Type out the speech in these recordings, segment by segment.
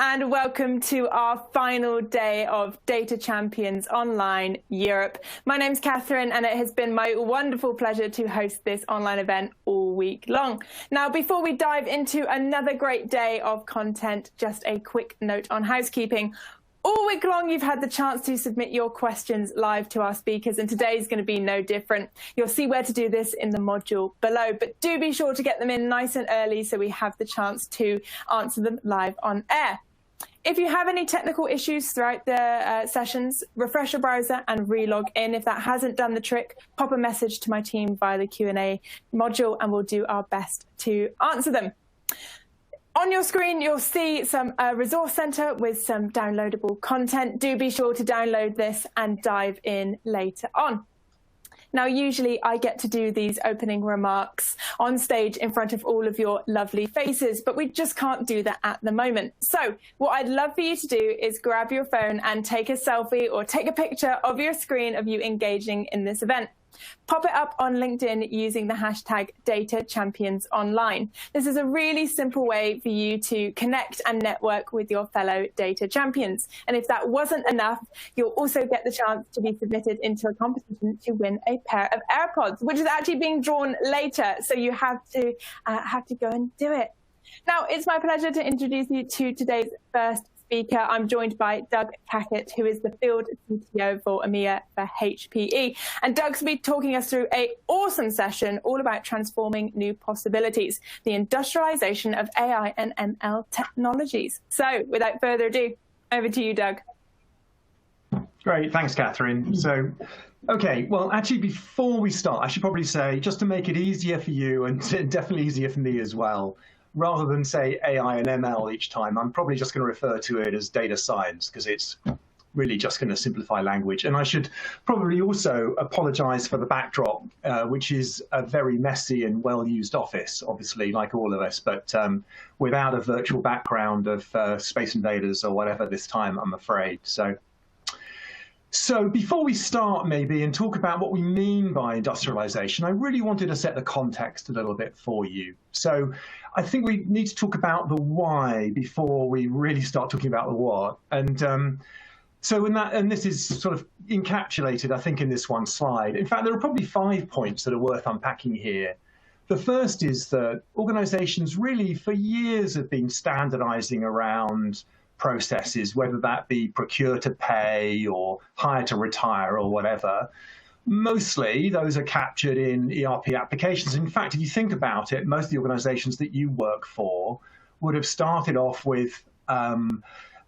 and welcome to our final day of Data Champions Online Europe. My name's Catherine, and it has been my wonderful pleasure to host this online event all week long. Now, before we dive into another great day of content, just a quick note on housekeeping. All week long, you've had the chance to submit your questions live to our speakers, and today is going to be no different. You'll see where to do this in the module below, but do be sure to get them in nice and early so we have the chance to answer them live on air. If you have any technical issues throughout the sessions, refresh your browser and re-log in. If that hasn't done the trick, pop a message to my team via the Q&A module, and we'll do our best to answer them. On your screen, you'll see some resource center with some downloadable content. Do be sure to download this and dive in later on. Now, usually I get to do these opening remarks on stage in front of all of your lovely faces, but we just can't do that at the moment. So what I'd love for you to do is grab your phone and take a selfie or take a picture of your screen of you engaging in this event. Pop it up on LinkedIn using the hashtag #DataChampionsOnline. This is a really simple way for you to connect and network with your fellow data champions. And if that wasn't enough, you'll also get the chance to be submitted into a competition to win a pair of AirPods, which is actually being drawn later. So you have to go and do it. Now, it's my pleasure to introduce you to today's first speaker. I'm joined by Doug Cackett, who is the Field CTO for EMEA for HPE. And Doug's going to be talking us through an awesome session all about transforming new possibilities, the industrialization of AI and ML technologies. So without further ado, over to you, Doug. Great, thanks, Catherine. So, okay, well, actually, before we start, I should probably say, just to make it easier for you and definitely easier for me as well, rather than say AI and ML each time, I'm probably just going to refer to it as data science, because it's really just going to simplify language. And I should probably also apologize for the backdrop, which is a very messy and well-used office, obviously, like all of us, but without a virtual background of Space Invaders or whatever this time, I'm afraid. So before we start maybe and talk about what we mean by industrialization, I really wanted to set the context a little bit for you. So I think we need to talk about the why before we really start talking about the what. And this is sort of encapsulated, I think, in this one slide. In fact, there are probably 5 points that are worth unpacking here. The first is that organizations really for years have been standardizing around processes, whether that be procure to pay or hire to retire or whatever. Mostly those are captured in ERP applications. In fact, if you think about it, most of the organizations that you work for would have started off with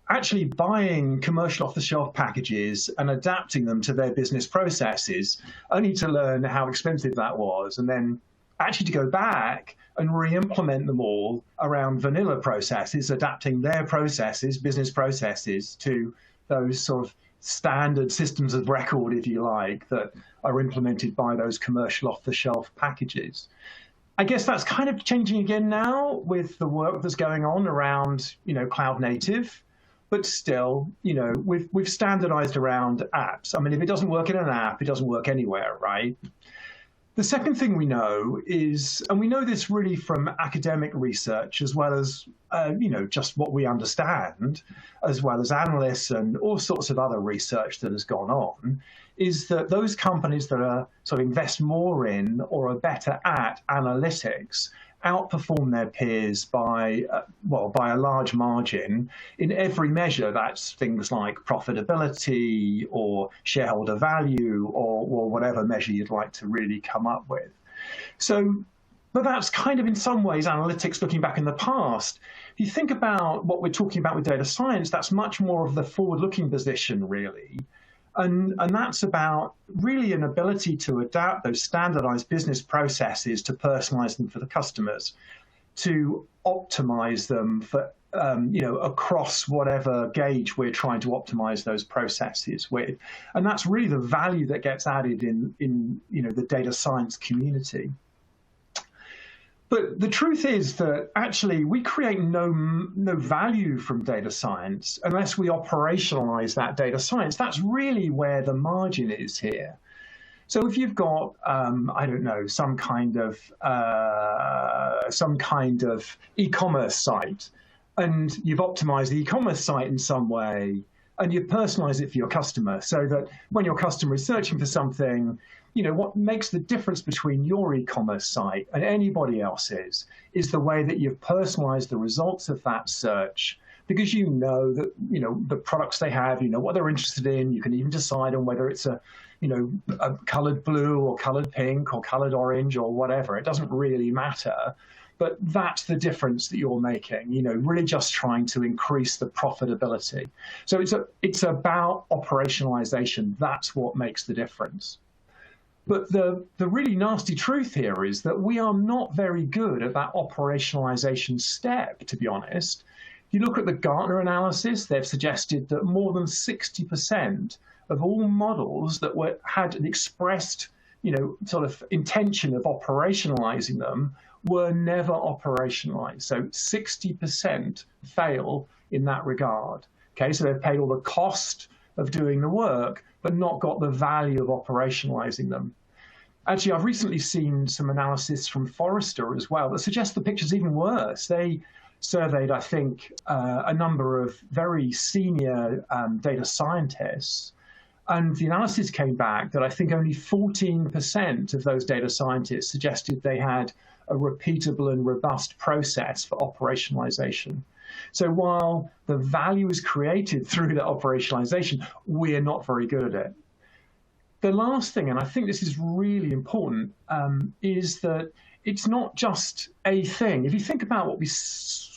actually buying commercial off-the-shelf packages and adapting them to their business processes, only to learn how expensive that was, and then actually to go back and re-implement them all around vanilla processes, adapting their processes, business processes, to those sort of standard systems of record, if you like, that are implemented by those commercial off-the-shelf packages. I guess that's kind of changing again now with the work that's going on around, cloud native, but still, we've standardized around apps. I mean, if it doesn't work in an app, it doesn't work anywhere, right? The second thing we know is, and we know this really from academic research as well as, just what we understand, as well as analysts and all sorts of other research that has gone on, is that those companies that are sort of invest more in or are better at analytics outperform their peers by a large margin in every measure. That's things like profitability or shareholder value or whatever measure you'd like to really come up with. But that's kind of in some ways analytics looking back in the past. If you think about what we're talking about with data science, that's much more of the forward-looking position, really. And that's about really an ability to adapt those standardized business processes to personalize them for the customers, to optimize them for, across whatever gauge we're trying to optimize those processes with. And that's really the value that gets added in the data science community. But the truth is that actually we create no value from data science unless we operationalize that data science. That's really where the margin is here. So if you've got, I don't know, some kind of e-commerce site and you've optimized the e-commerce site in some way, and you've personalized it for your customer so that when your customer is searching for something, what makes the difference between your e-commerce site and anybody else's is the way that you've personalized the results of that search, because that, the products they have, what they're interested in. You can even decide on whether it's a colored blue or colored pink or colored orange or whatever. It doesn't really matter. But that's the difference that you're making, really just trying to increase the profitability. So it's about operationalization. That's what makes the difference. But the really nasty truth here is that we are not very good at that operationalization step, to be honest. If you look at the Gartner analysis, they've suggested that more than 60% of all models that had an expressed, sort of intention of operationalizing them were never operationalized. So 60% fail in that regard. Okay, so they've paid all the cost of doing the work, but not got the value of operationalizing them. Actually, I've recently seen some analysis from Forrester as well that suggests the picture's even worse. They surveyed, I think, a number of very senior data scientists, and the analysis came back that I think only 14% of those data scientists suggested they had a repeatable and robust process for operationalization. So while the value is created through that operationalization, we're not very good at it. The last thing, and I think this is really important, is that it's not just a thing. If you think about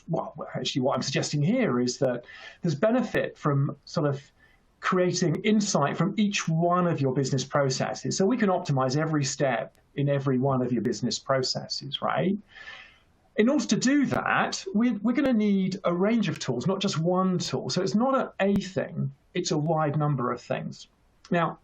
what I'm suggesting here is that there's benefit from sort of creating insight from each one of your business processes. So we can optimize every step in every one of your business processes, right? In order to do that, we're going to need a range of tools, not just one tool. So it's not a thing, it's a wide number of things. Now,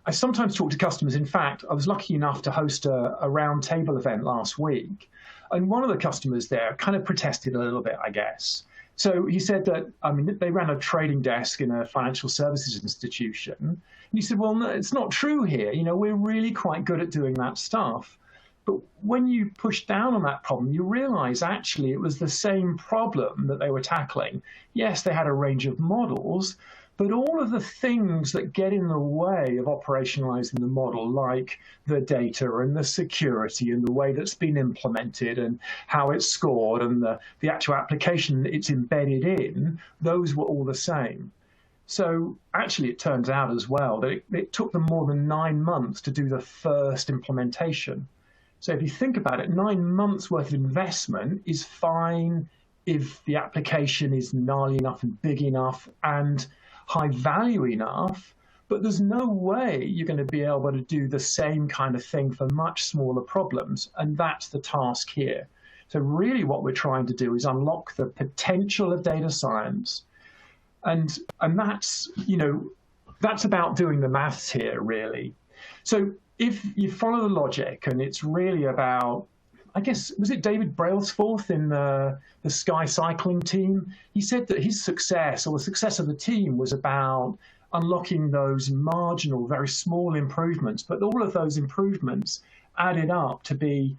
I sometimes talk to customers. In fact, I was lucky enough to host a roundtable event last week. And one of the customers there kind of protested a little bit, I guess. So he said that, they ran a trading desk in a financial services institution. And he said, well, no, it's not true here. We're really quite good at doing that stuff. But when you push down on that problem, you realize actually it was the same problem that they were tackling. Yes, they had a range of models, but all of the things that get in the way of operationalizing the model, like the data and the security and the way that's been implemented and how it's scored and the actual application it's embedded in, those were all the same. So actually, it turns out as well that it took them more than 9 months to do the first implementation. So if you think about it, 9 months worth of investment is fine if the application is gnarly enough and big enough and high value enough, but there's no way you're going to be able to do the same kind of thing for much smaller problems. And that's the task here. So really what we're trying to do is unlock the potential of data science. And that's, that's about doing the maths here, really. So if you follow the logic, and it's really about, I guess, was it David Brailsforth in the Sky Cycling team? He said that his success, or the success of the team, was about unlocking those marginal, very small improvements, but all of those improvements added up to be,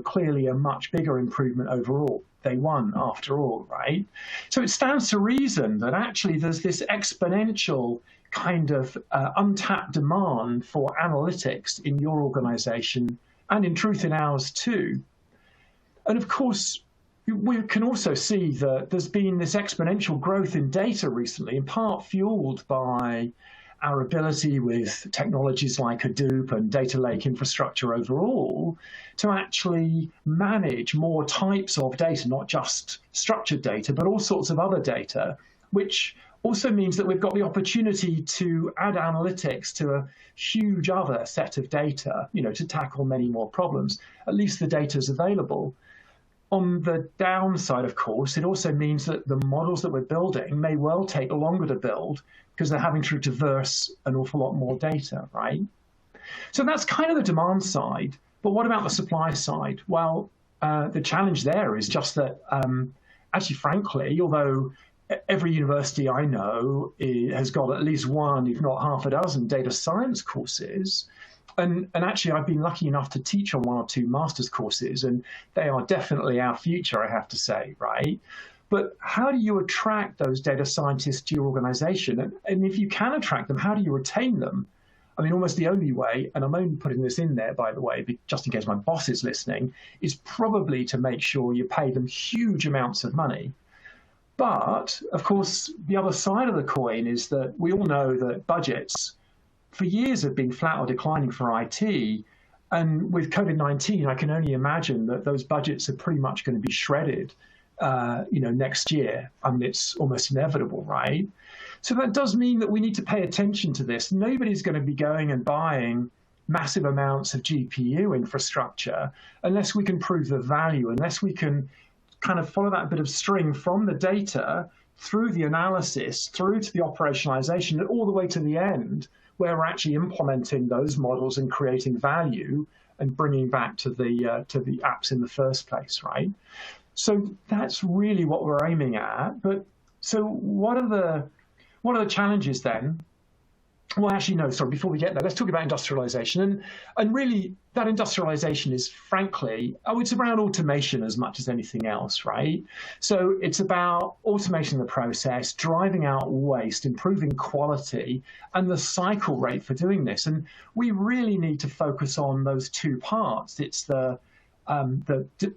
clearly a much bigger improvement overall. They won after all, right? So it stands to reason that actually there's this exponential kind of untapped demand for analytics in your organization, and in truth in ours too. And of course, we can also see that there's been this exponential growth in data recently, in part fueled by our ability with technologies like Hadoop and data lake infrastructure overall to actually manage more types of data, not just structured data, but all sorts of other data, which also means that we've got the opportunity to add analytics to a huge other set of data, to tackle many more problems. At least the data is available. On the downside, of course, it also means that the models that we're building may well take longer to build because they're having to traverse an awful lot more data, right? So that's kind of the demand side. But what about the supply side? Well, the challenge there is just that, actually, frankly, although every university I know has got at least one, if not half a dozen, data science courses. And actually, I've been lucky enough to teach on 1 or 2 master's courses, and they are definitely our future, I have to say, right? But how do you attract those data scientists to your organization? And if you can attract them, how do you retain them? I mean, almost the only way, and I'm only putting this in there, by the way, just in case my boss is listening, is probably to make sure you pay them huge amounts of money. But, of course, the other side of the coin is that we all know that budgets for years have been flat or declining for IT. And with COVID-19, I can only imagine that those budgets are pretty much going to be shredded, next year. I mean, it's almost inevitable, right? So that does mean that we need to pay attention to this. Nobody's going to be going and buying massive amounts of GPU infrastructure unless we can prove the value, unless we can kind of follow that bit of string from the data through the analysis, through to the operationalization, and all the way to the end, where we're actually implementing those models and creating value and bringing back to the apps in the first place, right? So that's really what we're aiming at. But so what are the challenges then? Well, actually, no, sorry, before we get there, let's talk about industrialization. And really, that industrialization is, frankly, it's around automation as much as anything else, right? So it's about automating the process, driving out waste, improving quality, and the cycle rate for doing this. And we really need to focus on those two parts. It's the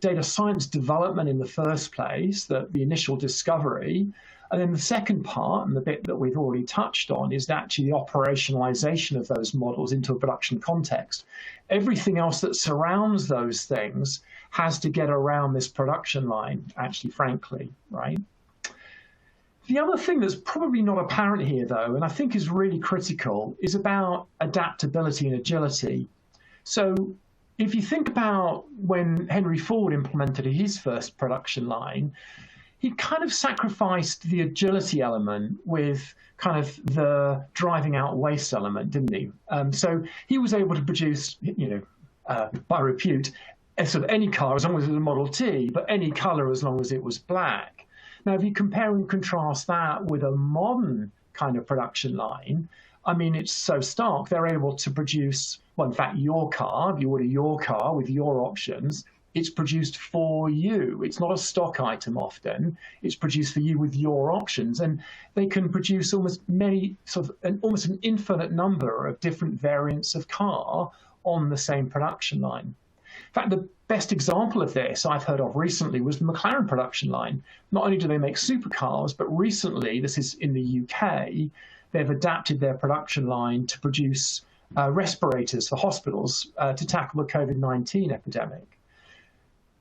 data science development in the first place, the initial discovery. And then the second part, and the bit that we've already touched on, is actually the operationalization of those models into a production context. Everything else that surrounds those things has to get around this production line, actually, frankly, right? The other thing that's probably not apparent here, though, and I think is really critical, is about adaptability and agility. So if you think about when Henry Ford implemented his first production line, he kind of sacrificed the agility element with kind of the driving out waste element, didn't he? So he was able to produce, by repute, sort of any car as long as it was a Model T, but any color as long as it was black. Now, if you compare and contrast that with a modern kind of production line, I mean, it's so stark. They're able to produce, well, in fact, your car, if you order your car with your options, it's produced for you. It's not a stock item often. It's produced for you with your options. And they can produce almost almost an infinite number of different variants of car on the same production line. In fact, the best example of this I've heard of recently was the Mclaren production line. Not only do they make supercars, but recently, this is in the UK, they've adapted their production line to produce respirators for hospitals to tackle the COVID-19 epidemic.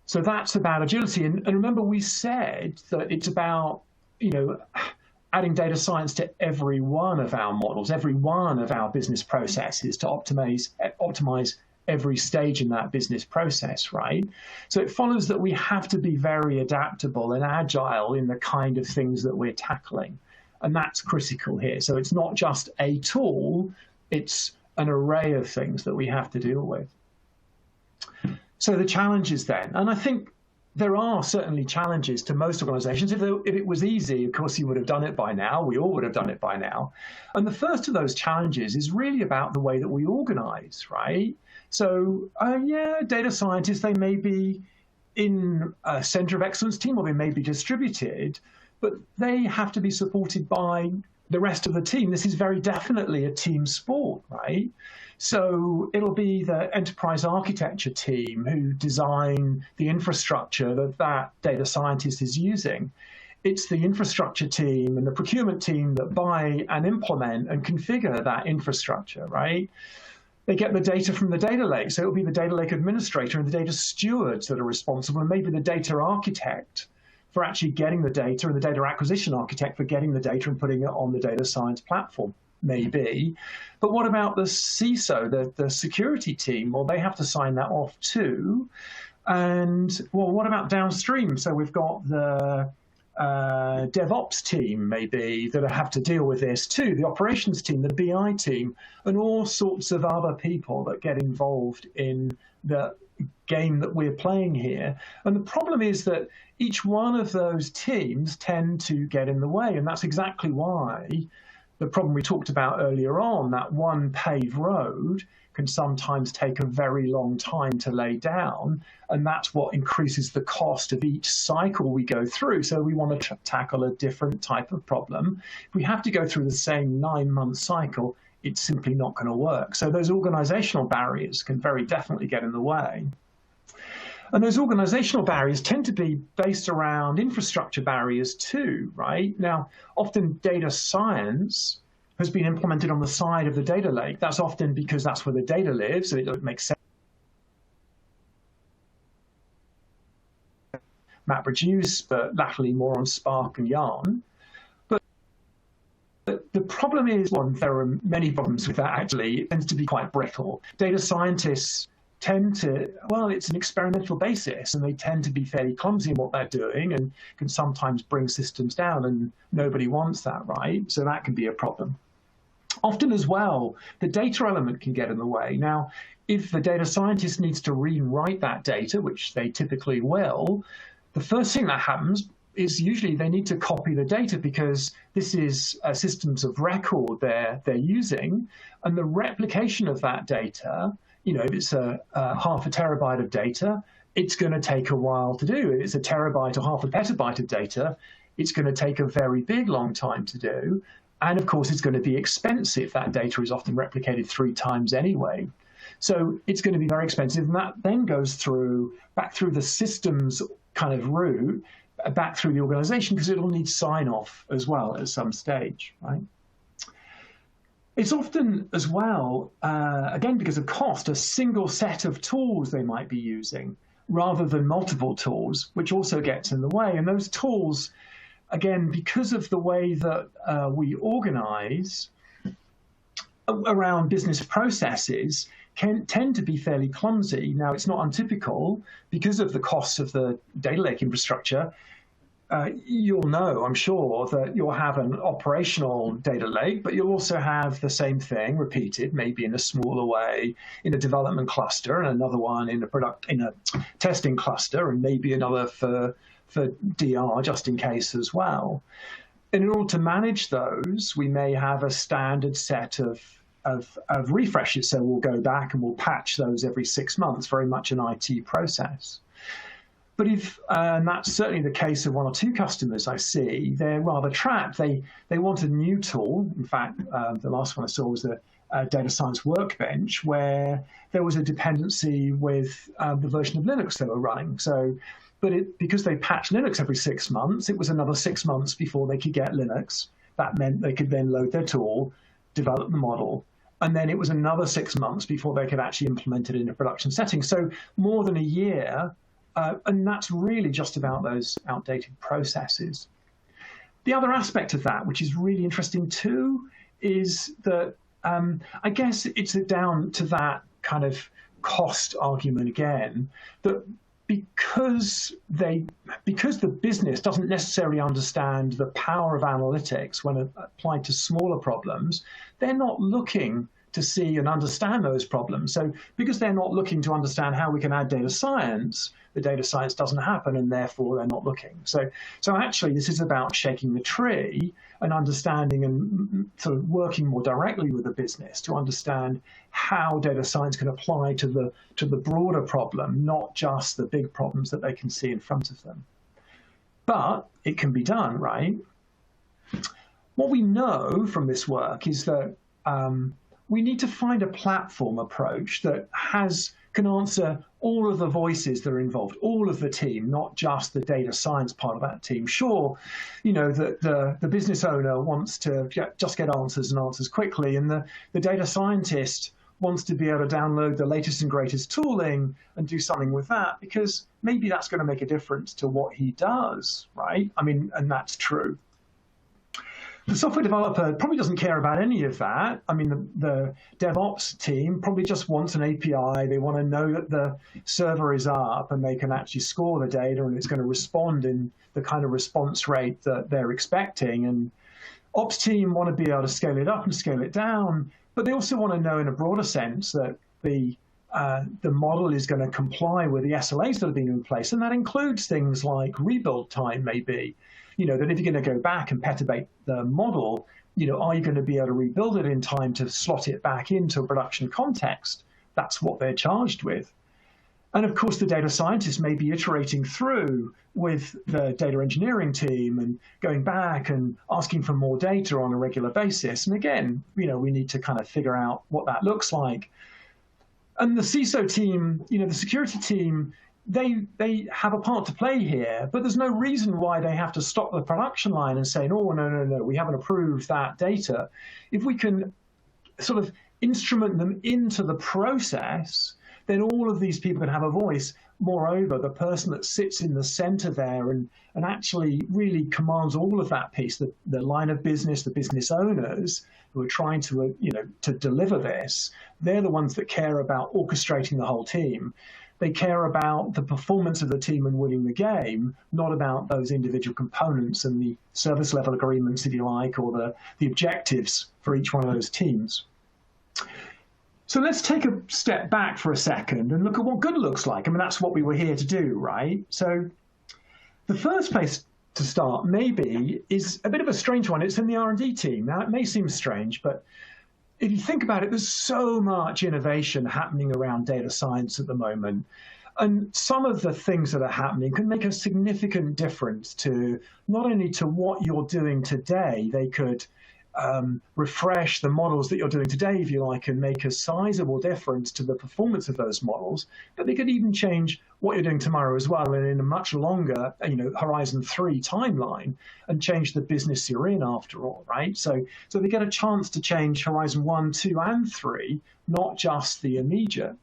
So that's about agility. And remember, we said that it's about, adding data science to every one of our models, every one of our business processes to optimize every stage in that business process, right? So it follows that we have to be very adaptable and agile in the kind of things that we're tackling. And that's critical here. So it's not just a tool, it's an array of things that we have to deal with. So the challenges then, and I think there are certainly challenges to most organizations. If it was easy, of course, you would have done it by now. We all would have done it by now. And the first of those challenges is really about the way that we organize, right? So, data scientists, they may be in a center of excellence team or they may be distributed, but they have to be supported by the rest of the team. This is very definitely a team sport, right? So it'll be the enterprise architecture team who design the infrastructure that data scientist is using. It's the infrastructure team and the procurement team that buy and implement and configure that infrastructure, right? They get the data from the data lake. So it'll be the data lake administrator and the data stewards that are responsible, and maybe the data architect for actually getting the data, and the data acquisition architect for getting the data and putting it on the data science platform, maybe. But what about the CISO, the security team? Well, they have to sign that off too. And, well, what about downstream? So we've got the DevOps team, maybe, that have to deal with this too, the operations team, the BI team, and all sorts of other people that get involved in the game that we're playing here. And the problem is that each one of those teams tend to get in the way, and that's exactly why the problem we talked about earlier on, that one paved road can sometimes take a very long time to lay down, and that's what increases the cost of each cycle we go through. So we want to tackle a different type of problem. If we have to go through the same 9-month cycle, it's simply not going to work. So those organizational barriers can very definitely get in the way. And those organizational barriers tend to be based around infrastructure barriers too, right? Now, often data science has been implemented on the side of the data lake. That's often because that's where the data lives, so it makes sense. MapReduce, but latterly more on Spark and Yarn. But the problem is, well, there are many problems with that actually. It tends to be quite brittle. Data scientists tend to, well, it's an experimental basis, and they tend to be fairly clumsy in what they're doing and can sometimes bring systems down, and nobody wants that, right? So that can be a problem. Often as well, the data element can get in the way. Now, if the data scientist needs to read and write that data, which they typically will, the first thing that happens is usually they need to copy the data, because this is systems of record they're using, and the replication of that data, you know, if it's a half a terabyte of data, it's going to take a while to do. If it's a terabyte or half a petabyte of data, it's going to take a very big long time to do. And of course, it's going to be expensive. That data is often replicated 3 times anyway. So it's going to be very expensive. And that then goes back through the systems kind of route, back through the organization, because it'll need sign-off as well at some stage, right? It's often as well, again, because of cost, a single set of tools they might be using rather than multiple tools, which also gets in the way. And those tools, again, because of the way that we organize around business processes, can tend to be fairly clumsy. Now, it's not untypical because of the costs of the data lake infrastructure. You'll know, I'm sure, that you'll have an operational data lake, but you'll also have the same thing repeated, maybe in a smaller way, in a development cluster, and another one in a testing cluster, and maybe another for DR just in case as well. And in order to manage those, we may have a standard set of refreshes. So we'll go back and we'll patch those every 6 months, very much an IT process. But and that's certainly the case of 1 or 2 customers I see, they're rather trapped. They want a new tool. In fact, the last one I saw was the data science workbench, where there was a dependency with the version of Linux they were running. So, because they patched Linux every 6 months, it was another 6 months before they could get Linux. That meant they could then load their tool, develop the model, and then it was another 6 months before they could actually implement it in a production setting. So more than a year. And that's really just about those outdated processes. The other aspect of that, which is really interesting too, is that I guess it's down to that kind of cost argument again, that because the business doesn't necessarily understand the power of analytics when applied to smaller problems, they're not looking to see and understand those problems. So because they're not looking to understand how we can add data science, the data science doesn't happen, and therefore they're not looking. So actually this is about shaking the tree and understanding and sort of working more directly with the business to understand how data science can apply to the broader problem, not just the big problems that they can see in front of them. But it can be done, right? What we know from this work is that we need to find a platform approach that can answer all of the voices that are involved, all of the team, not just the data science part of that team. Sure, you know, the business owner wants to just get answers and answers quickly, and the data scientist wants to be able to download the latest and greatest tooling and do something with that, because maybe that's going to make a difference to what he does, right? I mean, and that's true. The software developer probably doesn't care about any of that. I mean, the DevOps team probably just wants an API. They want to know that the server is up and they can actually score the data and it's going to respond in the kind of response rate that they're expecting. And Ops team want to be able to scale it up and scale it down, but they also want to know in a broader sense that the model is going to comply with the SLAs that have been in place. And that includes things like rebuild time, maybe. that if you're going to go back and petabate the model, are you going to be able to rebuild it in time to slot it back into a production context? That's what they're charged with. And of course, the data scientists may be iterating through with the data engineering team and going back and asking for more data on a regular basis. And again, we need to kind of figure out what that looks like. And the CISO team, the security team, they have a part to play here, but there's no reason why they have to stop the production line and say, oh, no, we haven't approved that data. If we can sort of instrument them into the process, then all of these people can have a voice. Moreover, the person that sits in the center there and actually really commands all of that piece, the line of business, the business owners who are trying to, to deliver this, they're the ones that care about orchestrating the whole team. They care about the performance of the team and winning the game, not about those individual components and the service level agreements, if you like, or the objectives for each one of those teams. So let's take a step back for a second and look at what good looks like. I mean, that's what we were here to do, right? So the first place to start maybe is a bit of a strange one. It's in the R&D team. Now, it may seem strange, but if you think about it, there's so much innovation happening around data science at the moment. And some of the things that are happening can make a significant difference to not only to what you're doing today, they could refresh the models that you're doing today, if you like, and make a sizable difference to the performance of those models, but they could even change what you're doing tomorrow as well, and in a much longer, Horizon 3 timeline, and change the business you're in after all, right? So they get a chance to change Horizon 1, 2, and 3, not just the immediate.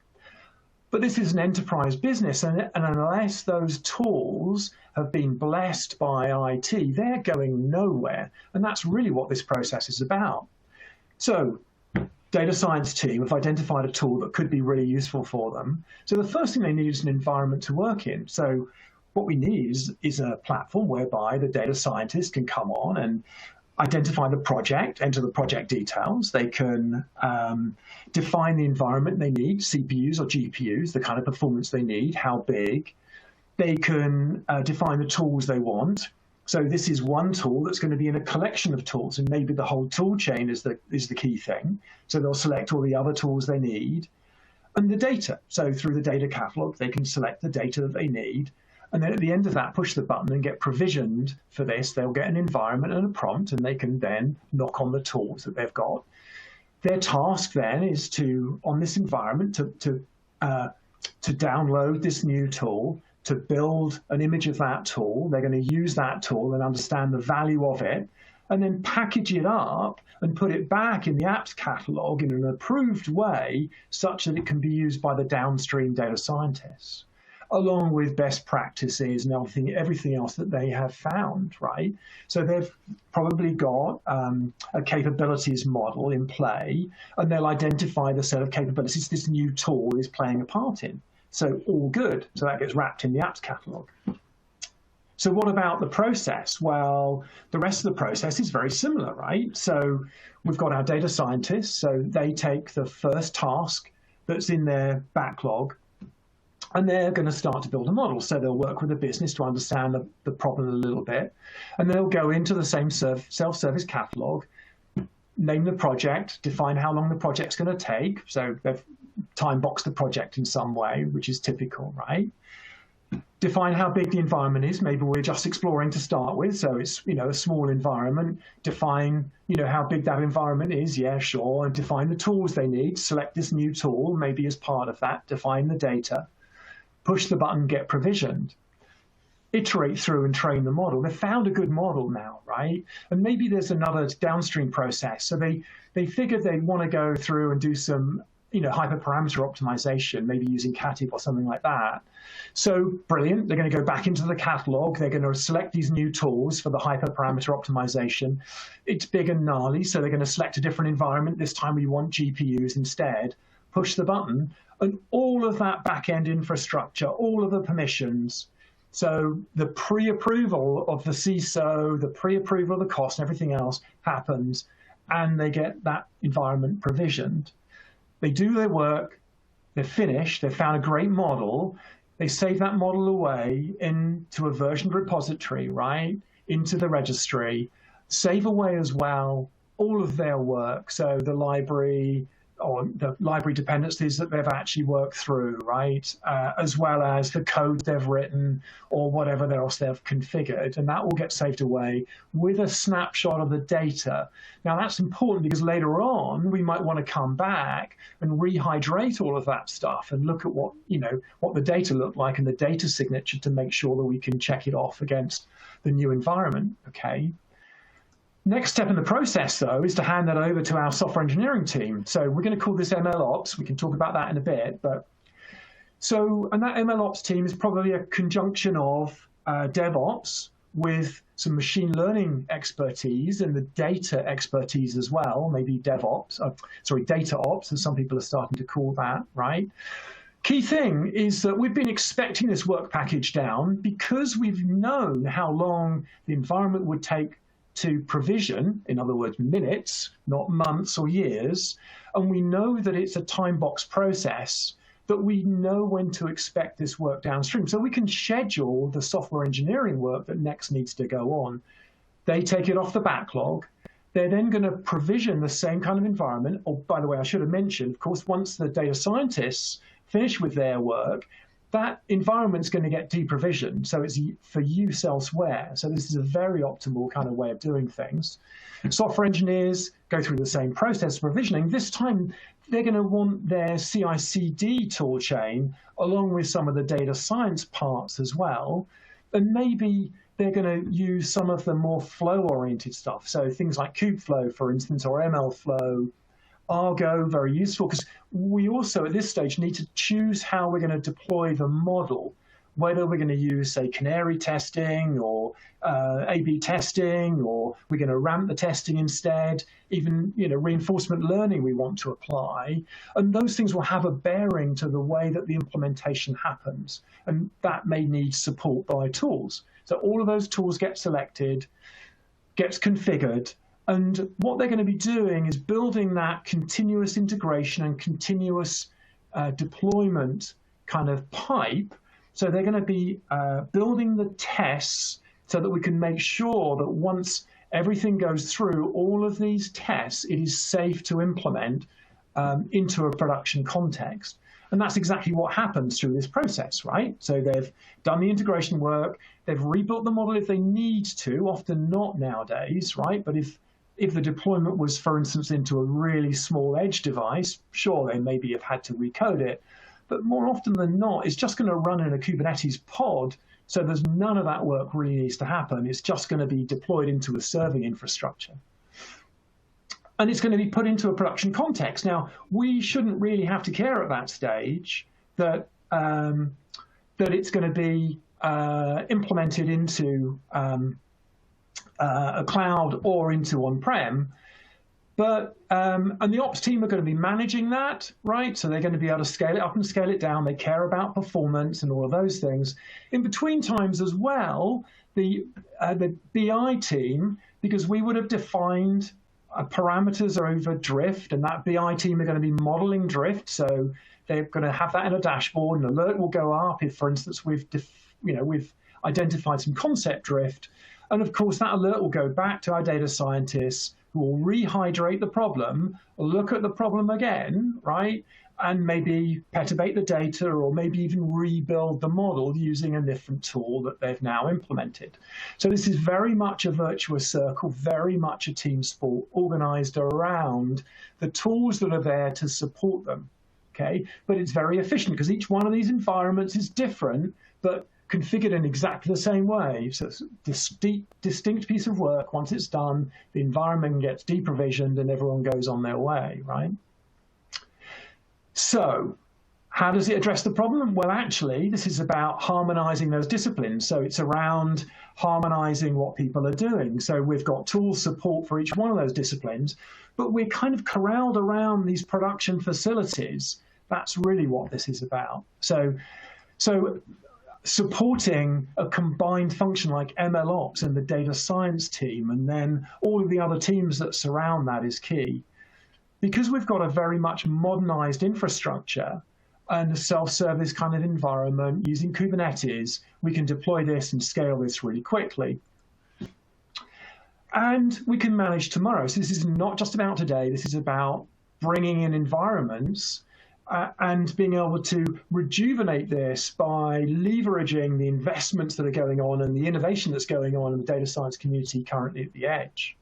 But this is an enterprise business, and unless those tools have been blessed by IT, they're going nowhere. And that's really what this process is about. So data science team have identified a tool that could be really useful for them. So the first thing they need is an environment to work in. So what we need is a platform whereby the data scientists can come on and identify the project, enter the project details. They can define the environment they need, CPUs or GPUs, the kind of performance they need, how big. They can define the tools they want. So this is one tool that's going to be in a collection of tools, and maybe the whole tool chain is the key thing. So they'll select all the other tools they need. And the data. So through the data catalog, they can select the data that they need. And then at the end of that, push the button and get provisioned for this. They'll get an environment and a prompt, and they can then knock on the tools that they've got. Their task then is to, on this environment, to download this new tool, to build an image of that tool. They're going to use that tool and understand the value of it, and then package it up and put it back in the apps catalog in an approved way such that it can be used by the downstream data scientists, along with best practices and everything else that they have found, right? So they've probably got a capabilities model in play, and they'll identify the set of capabilities this new tool is playing a part in. So all good. So that gets wrapped in the apps catalog. So what about the process? Well, the rest of the process is very similar, right? So we've got our data scientists. So they take the first task that's in their backlog, and they're going to start to build a model. So they'll work with the business to understand the problem a little bit. And they'll go into the same self-service catalog, name the project, define how long the project's going to take. So they've time boxed the project in some way, which is typical, right? Define how big the environment is. Maybe we're just exploring to start with. So it's, a small environment. Define, how big that environment is. Yeah, sure. And define the tools they need. Select this new tool, maybe as part of that. Define the data. Push the button, get provisioned, iterate through and train the model. They've found a good model now, right? And maybe there's another downstream process. So they figured they'd want to go through and do some, hyperparameter optimization, maybe using CATIB or something like that. So brilliant. They're going to go back into the catalog. They're going to select these new tools for the hyperparameter optimization. It's big and gnarly, so they're going to select a different environment. This time we want GPUs instead. Push the button. And all of that back-end infrastructure, all of the permissions, so the pre-approval of the CISO, the pre-approval of the cost, and everything else happens, and they get that environment provisioned. They do their work, they're finished, they've found a great model, they save that model away into a versioned repository, right? into the registry, save away as well all of their work. So the library or the library dependencies that they've actually worked through, right? As well as the code they've written or whatever else they've configured. And that will get saved away with a snapshot of the data. Now that's important because later on, we might want to come back and rehydrate all of that stuff and look at what the data looked like and the data signature to make sure that we can check it off against the new environment, okay? Next step in the process, though, is to hand that over to our software engineering team. So we're going to call this MLOps. We can talk about that in a bit. And that MLOps team is probably a conjunction of DevOps with some machine learning expertise and the data expertise as well, maybe data ops, as some people are starting to call that, right? Key thing is that we've been expecting this work package down because we've known how long the environment would take to provision, in other words, minutes, not months or years, and we know that it's a time box process, that we know when to expect this work downstream. So we can schedule the software engineering work that next needs to go on. They take it off the backlog. They're then going to provision the same kind of environment. Or, by the way, I should have mentioned, of course, once the data scientists finish with their work, that environment's going to get deprovisioned, so it's for use elsewhere. So this is a very optimal kind of way of doing things. Software engineers go through the same process of provisioning. This time, they're going to want their CI/CD tool chain along with some of the data science parts as well. And maybe they're going to use some of the more flow-oriented stuff. So things like Kubeflow, for instance, or MLflow, Argo, very useful, because we also at this stage need to choose how we're going to deploy the model, whether we're going to use, say, canary testing or A/B testing, or we're going to ramp the testing instead, even reinforcement learning we want to apply. And those things will have a bearing to the way that the implementation happens. And that may need support by tools. So all of those tools get selected, gets configured, and what they're going to be doing is building that continuous integration and continuous deployment kind of pipe. So they're going to be building the tests so that we can make sure that once everything goes through all of these tests, it is safe to implement into a production context. And that's exactly what happens through this process, right? So they've done the integration work, they've rebuilt the model if they need to, often not nowadays, right? But if the deployment was, for instance, into a really small edge device, sure, they maybe have had to recode it. But more often than not, it's just going to run in a Kubernetes pod, so there's none of that work really needs to happen. It's just going to be deployed into a serving infrastructure. And it's going to be put into a production context. Now, we shouldn't really have to care at that stage that it's going to be implemented into a cloud or into on-prem, but and the ops team are going to be managing that, right? So they're going to be able to scale it up and scale it down. They care about performance and all of those things. In between times as well, the BI team, because we would have defined parameters over drift, and that BI team are going to be modeling drift. So they're going to have that in a dashboard. An alert will go up if, for instance, we've identified some concept drift. And of course, that alert will go back to our data scientists who will rehydrate the problem, look at the problem again, right? And maybe perturbate the data or maybe even rebuild the model using a different tool that they've now implemented. So this is very much a virtuous circle, very much a team sport organized around the tools that are there to support them, okay? But it's very efficient because each one of these environments is different, but configured in exactly the same way. So it's a distinct piece of work. Once it's done, the environment gets deprovisioned and everyone goes on their way, right? So how does it address the problem? Well, actually, this is about harmonizing those disciplines. So it's around harmonizing what people are doing. So we've got tool support for each one of those disciplines, but we're kind of corralled around these production facilities. That's really what this is about. So supporting a combined function like MLOps and the data science team, and then all of the other teams that surround that is key. Because we've got a very much modernized infrastructure and a self-service kind of environment using Kubernetes, we can deploy this and scale this really quickly. And we can manage tomorrow. So this is not just about today. This is about bringing in environments and being able to rejuvenate this by leveraging the investments that are going on and the innovation that's going on in the data science community currently at the edge.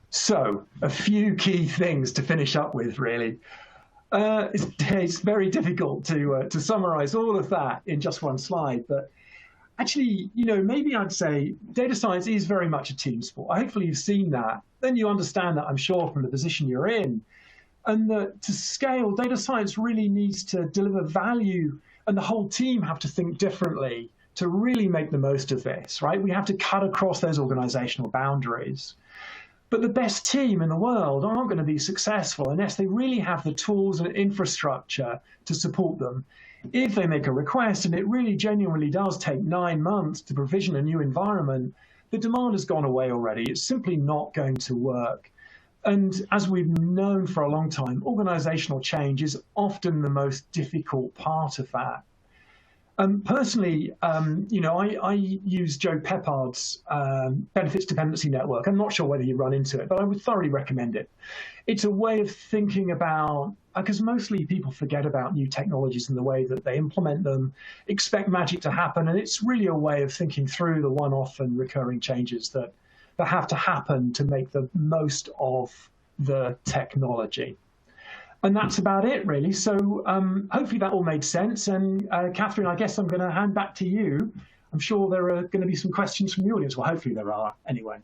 So a few key things to finish up with, really. It's very difficult to summarize all of that in just one slide, but actually, maybe I'd say data science is very much a team sport. Hopefully you've seen that. Then you understand that, I'm sure, from the position you're in. And that to scale, data science really needs to deliver value, and the whole team have to think differently to really make the most of this, right? We have to cut across those organizational boundaries. But the best team in the world aren't going to be successful unless they really have the tools and infrastructure to support them. If they make a request, and it really genuinely does take 9 months to provision a new environment, the demand has gone away already. It's simply not going to work. And as we've known for a long time, organizational change is often the most difficult part of that. Personally, I use Joe Peppard's benefits dependency network. I'm not sure whether you run into it, but I would thoroughly recommend it. It's a way of thinking about, because mostly people forget about new technologies and the way that they implement them, expect magic to happen, and it's really a way of thinking through the one-off and recurring changes that have to happen to make the most of the technology. And that's about it, really. So hopefully that all made sense. And Catherine, I guess I'm going to hand back to you. I'm sure there are going to be some questions from the audience. Well, hopefully there are, anyway.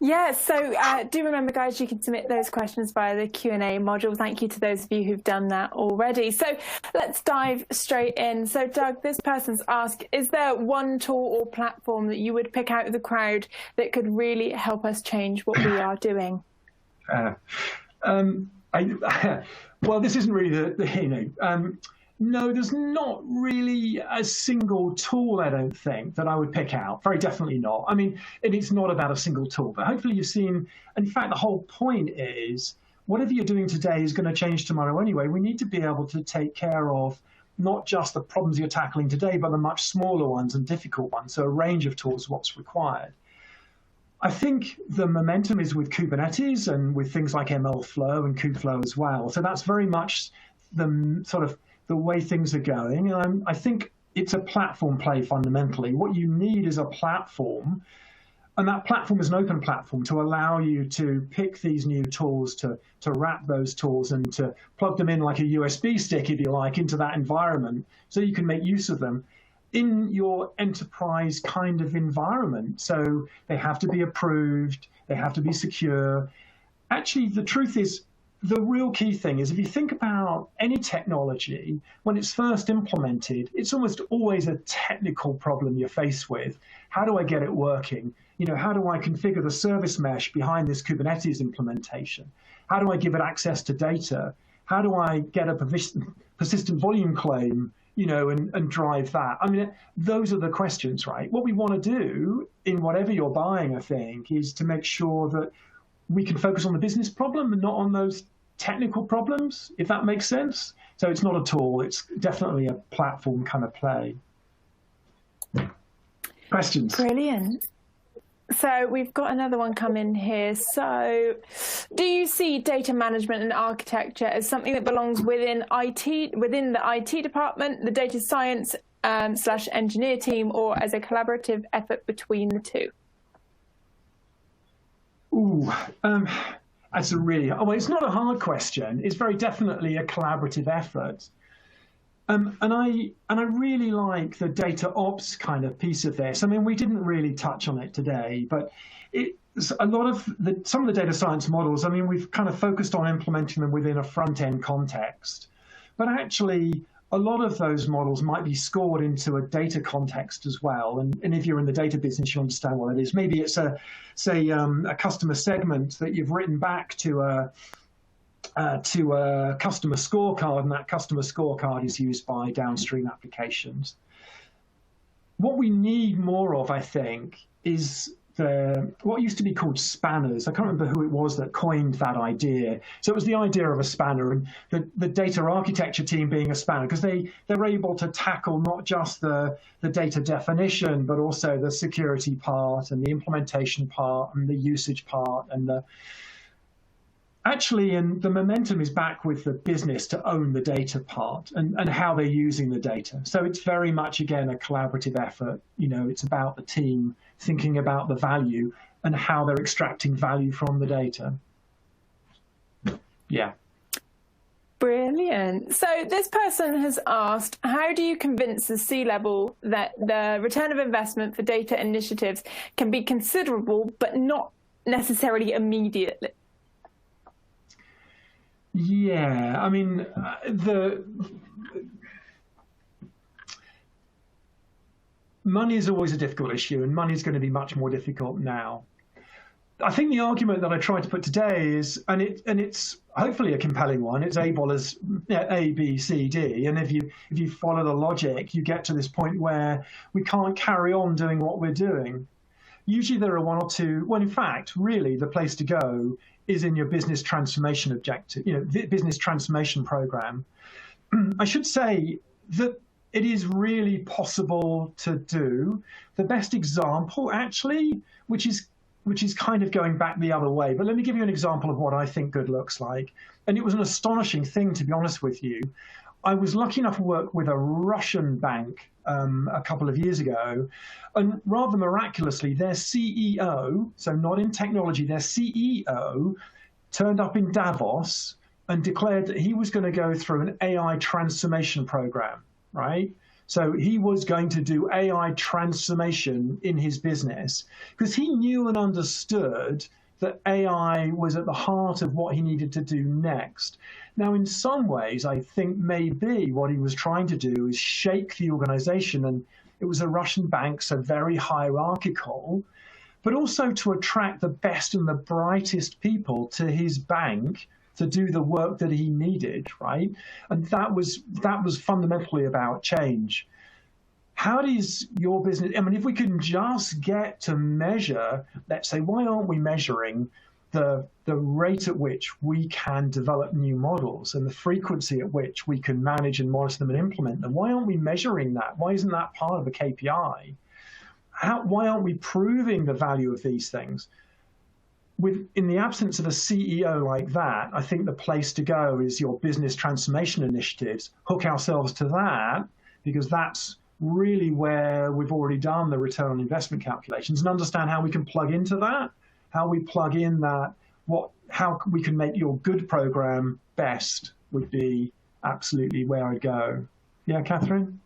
Yeah, so do remember, guys, you can submit those questions via the Q&A module. Thank you to those of you who've done that already. So let's dive straight in. So, Doug, this person's asked, is there one tool or platform that you would pick out of the crowd that could really help us change what we are doing? Well, this isn't really no, there's not really a single tool, I don't think, that I would pick out. Very definitely not. I mean, it's not about a single tool, but hopefully you've seen, in fact, the whole point is whatever you're doing today is going to change tomorrow anyway. We need to be able to take care of not just the problems you're tackling today, but the much smaller ones and difficult ones. So a range of tools is what's required. I think the momentum is with Kubernetes and with things like MLflow and kubeflow as well. So that's very much the sort of the way things are going. And I think it's a platform play fundamentally. What you need is a platform, and that platform is an open platform to allow you to pick these new tools, to wrap those tools and to plug them in like a USB stick, if you like, into that environment so you can make use of them in your enterprise kind of environment. So they have to be approved, they have to be secure. Actually, the truth is, the real key thing is if you think about any technology, when it's first implemented, it's almost always a technical problem you're faced with. How do I get it working? How do I configure the service mesh behind this Kubernetes implementation? How do I give it access to data? How do I get a persistent volume claim, and drive that? I mean, those are the questions, right? What we want to do in whatever you're buying, I think, is to make sure that we can focus on the business problem and not on those technical problems, if that makes sense. So it's not a tool, it's definitely a platform kind of play. Questions? Brilliant. So we've got another one come in here. So do you see data management and architecture as something that belongs within the IT department, the data science / engineer team, or as a collaborative effort between the two? Ooh, that's a really, it's not a hard question. It's very definitely a collaborative effort. And I really like the data ops kind of piece of this. I mean, we didn't really touch on it today, but a lot of some of the data science models, I mean, we've kind of focused on implementing them within a front-end context. But actually, a lot of those models might be scored into a data context as well. And if you're in the data business, you understand what it is. Maybe it's a customer segment that you've written back to a customer scorecard, and that customer scorecard is used by downstream applications. What we need more of, I think, is what used to be called spanners. I can't remember who it was that coined that idea. So it was the idea of a spanner, and the data architecture team being a spanner, because they're able to tackle not just the data definition, but also the security part and the implementation part and the usage part and and the momentum is back with the business to own the data part and how they're using the data. So it's very much, again, a collaborative effort. It's about the team thinking about the value and how they're extracting value from the data. Yeah. Brilliant. So this person has asked, how do you convince the C-level that the return of investment for data initiatives can be considerable, but not necessarily immediately? Yeah, I mean, money is always a difficult issue, and money is going to be much more difficult now. I think the argument that I tried to put today is, and it's hopefully a compelling one. It's A as A, B, C, D, and if you follow the logic, you get to this point where we can't carry on doing what we're doing. Usually there are one or two. Well, in fact, really, the place to go is in your business transformation objective, business transformation program. I should say that it is really possible to do. The best example, actually, which is kind of going back the other way, but let me give you an example of what I think good looks like. And it was an astonishing thing, to be honest with you. I was lucky enough to work with a Russian bank a couple of years ago, and rather miraculously, their CEO, so not in technology, their CEO turned up in Davos and declared that he was going to go through an AI transformation program, right? So he was going to do AI transformation in his business because he knew and understood that AI was at the heart of what he needed to do next. Now, in some ways, I think maybe what he was trying to do is shake the organization, and it was a Russian bank, so very hierarchical, but also to attract the best and the brightest people to his bank to do the work that he needed, right? And that was fundamentally about change. How does your business, I mean, if we can just get to measure, let's say, why aren't we measuring the rate at which we can develop new models and the frequency at which we can manage and monitor them and implement them? Why aren't we measuring that? Why isn't that part of the KPI? Why aren't we proving the value of these things? In the absence of a CEO like that, I think the place to go is your business transformation initiatives. Hook ourselves to that, because that's really where we've already done the return on investment calculations, and understand how we can plug into that, how we plug in that, how we can make your good program best would be absolutely where I'd go. Yeah, Catherine?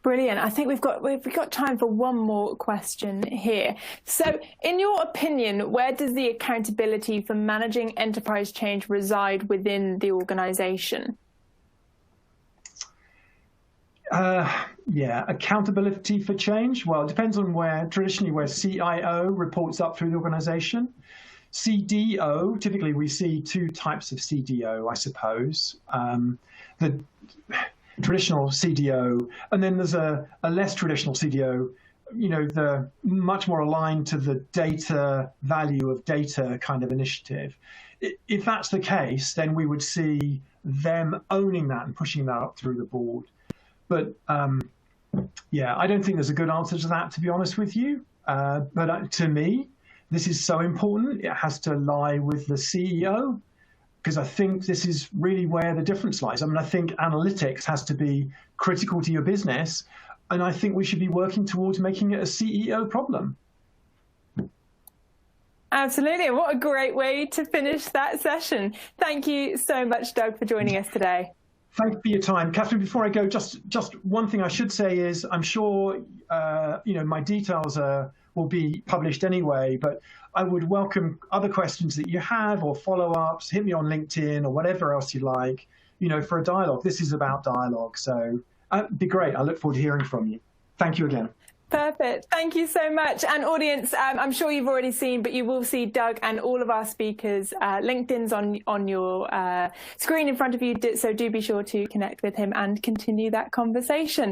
Brilliant. I think we've got time for one more question here. So, in your opinion, where does the accountability for managing enterprise change reside within the organization? Accountability for change. Well, it depends on traditionally where CIO reports up through the organization. CDO, typically we see two types of CDO, I suppose. The traditional CDO, and then there's a less traditional CDO, the much more aligned to the data value of data kind of initiative. If that's the case, then we would see them owning that and pushing that up through the board. But I don't think there's a good answer to that, to be honest with you. But to me, this is so important. It has to lie with the CEO, because I think this is really where the difference lies. I mean, I think analytics has to be critical to your business, and I think we should be working towards making it a CEO problem. Absolutely. What a great way to finish that session. Thank you so much, Doug, for joining us today. Thanks for your time. Catherine, before I go, just one thing I should say is I'm sure, my details will be published anyway, but I would welcome other questions that you have or follow-ups. Hit me on LinkedIn or whatever else you like, for a dialogue. This is about dialogue. So it'd be great. I look forward to hearing from you. Thank you again. Perfect. Thank you so much. And audience, I'm sure you've already seen, but you will see Doug and all of our speakers' LinkedIn's on your screen in front of you. So do be sure to connect with him and continue that conversation.